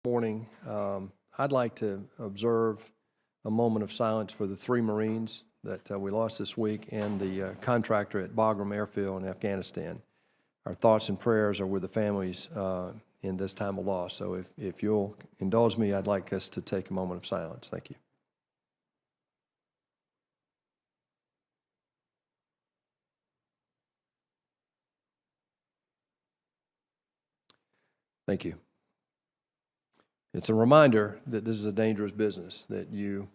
Morning. I'd like to observe a moment of silence for the 3 Marines that we lost this week and the contractor at Bagram Airfield in Afghanistan. Our thoughts and prayers are with the families in this time of loss. So if you'll indulge me, I'd like us to take a moment of silence. Thank you. Thank you. It's a reminder that this is a dangerous business, that you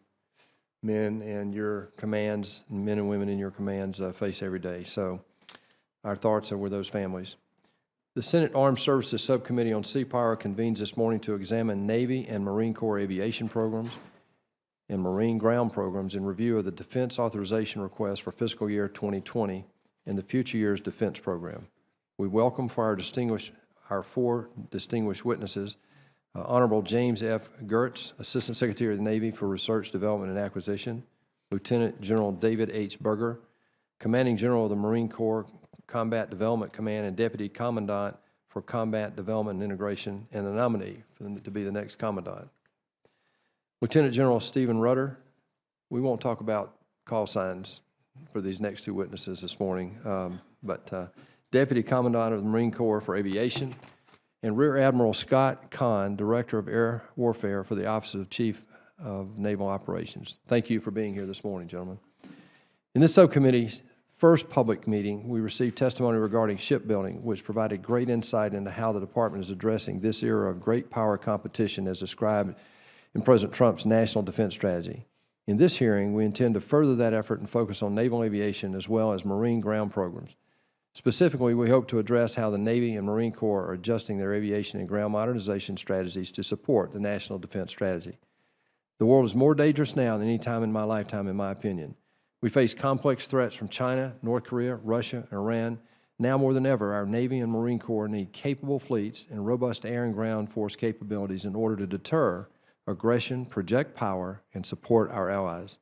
men and your commands, men and women in your commands face every day. So our thoughts are with those families. The Senate Armed Services Subcommittee on Seapower convenes this morning to examine Navy and Marine Corps aviation programs and Marine ground programs in review of the defense authorization request for fiscal year 2020 and the future year's defense program. We welcome for our 4 distinguished witnesses, Honorable James F. Gertz, Assistant Secretary of the Navy for Research, Development, and Acquisition, Lieutenant General David H. Berger, Commanding General of the Marine Corps Combat Development Command and Deputy Commandant for Combat Development and Integration, and the nominee to be the next Commandant. Lieutenant General Stephen Rudder. We won't talk about call signs for these next 2 witnesses this morning, but Deputy Commandant of the Marine Corps for Aviation, and Rear Admiral Scott Kahn, Director of Air Warfare for the Office of Chief of Naval Operations. Thank you for being here this morning, gentlemen. In this subcommittee's first public meeting, we received testimony regarding shipbuilding, which provided great insight into how the department is addressing this era of great power competition as described in President Trump's National Defense Strategy. In this hearing, we intend to further that effort and focus on naval aviation as well as Marine ground programs. Specifically, we hope to address how the Navy and Marine Corps are adjusting their aviation and ground modernization strategies to support the National Defense Strategy. The world is more dangerous now than any time in my lifetime, in my opinion. We face complex threats from China, North Korea, Russia, and Iran. Now more than ever, our Navy and Marine Corps need capable fleets and robust air and ground force capabilities in order to deter aggression, project power, and support our allies.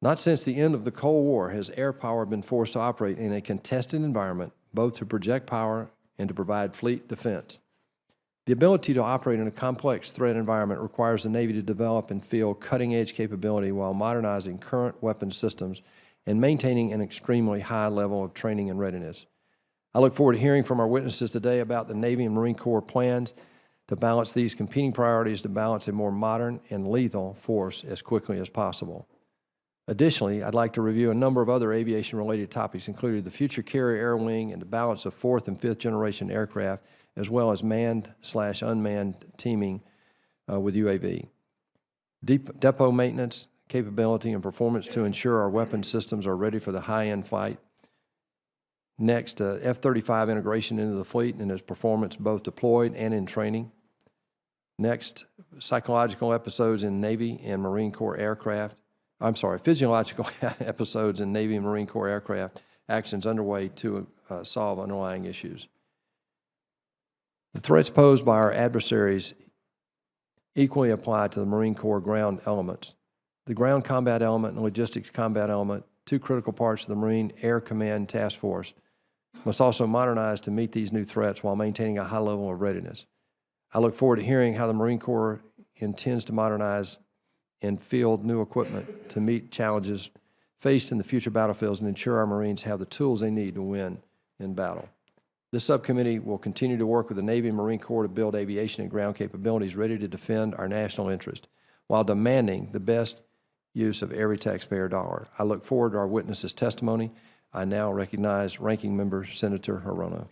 Not since the end of the Cold War has air power been forced to operate in a contested environment, both to project power and to provide fleet defense. The ability to operate in a complex threat environment requires the Navy to develop and field cutting-edge capability while modernizing current weapons systems and maintaining an extremely high level of training and readiness. I look forward to hearing from our witnesses today about the Navy and Marine Corps plans to balance these competing priorities to balance a more modern and lethal force as quickly as possible. Additionally, I'd like to review a number of other aviation-related topics, including the future carrier air wing and the balance of 4th and 5th generation aircraft, as well as manned/unmanned teaming with UAV. Depot maintenance, capability, and performance to ensure our weapons systems are ready for the high-end fight. Next, F-35 integration into the fleet and its performance both deployed and in training. Next, psychological episodes in Navy and Marine Corps aircraft. Physiological episodes in Navy and Marine Corps aircraft, actions underway to solve underlying issues. The threats posed by our adversaries equally apply to the Marine Corps ground elements. The ground combat element and logistics combat element, 2 critical parts of the Marine Air Command Task Force, must also modernize to meet these new threats while maintaining a high level of readiness. I look forward to hearing how the Marine Corps intends to modernize and field new equipment to meet challenges faced in the future battlefields and ensure our Marines have the tools they need to win in battle. This subcommittee will continue to work with the Navy and Marine Corps to build aviation and ground capabilities ready to defend our national interest while demanding the best use of every taxpayer dollar. I look forward to our witnesses' testimony. I now recognize Ranking Member Senator Hirono.